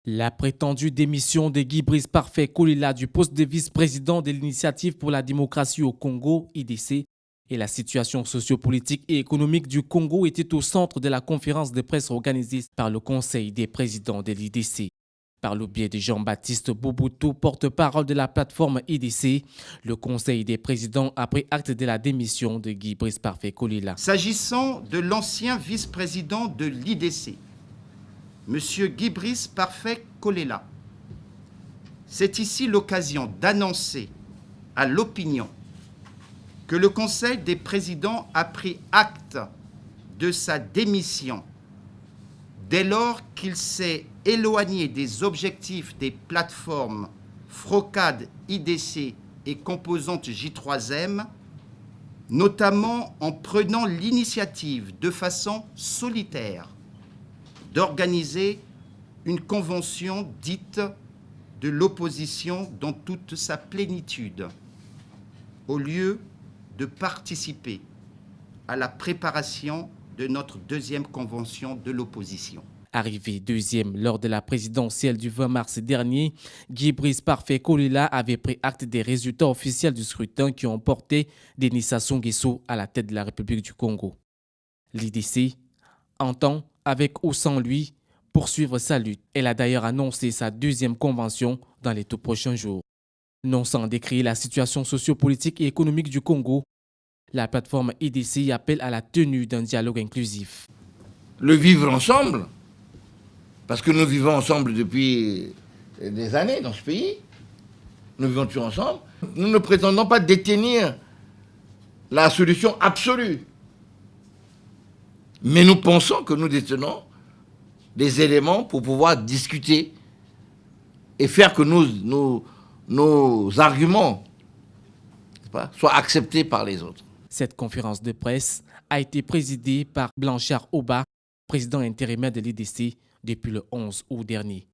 La prétendue démission de Guy Brice Parfait Kolila du poste de vice-président de l'Initiative pour la démocratie au Congo, IDC, et la situation sociopolitique et économique du Congo étaient au centre de la conférence de presse organisée par le Conseil des présidents de l'IDC. Par le biais de Jean-Baptiste Boboto, porte-parole de la plateforme IDC, le Conseil des présidents a pris acte de la démission de Guy Brice Parfait Kolila. S'agissant de l'ancien vice-président de l'IDC, M. Guy Brice Parfait Kolila, c'est ici l'occasion d'annoncer à l'opinion que le Conseil des présidents a pris acte de sa démission dès lors qu'il s'est éloigné des objectifs des plateformes Frocad, IDC et composante J3M, notamment en prenant l'initiative de façon solitaire d'organiser une convention dite de l'opposition dans toute sa plénitude, au lieu de participer à la préparation de notre deuxième convention de l'opposition. Arrivé deuxième lors de la présidentielle du 20 mars dernier, Guy Brice Parfait Kolila avait pris acte des résultats officiels du scrutin qui ont porté Denis Sassou Nguesso à la tête de la République du Congo. L'IDC entend, avec ou sans lui, poursuivre sa lutte. Elle a d'ailleurs annoncé sa deuxième convention dans les tout prochains jours. Non sans décrire la situation sociopolitique et économique du Congo, la plateforme IDC appelle à la tenue d'un dialogue inclusif. Le vivre ensemble, parce que nous vivons ensemble depuis des années dans ce pays, nous vivons toujours ensemble, nous ne prétendons pas détenir la solution absolue. Mais nous pensons que nous détenons des éléments pour pouvoir discuter et faire que nos arguments soient acceptés par les autres. Cette conférence de presse a été présidée par Blanchard Oba, président intérimaire de l'IDC depuis le 11 août dernier.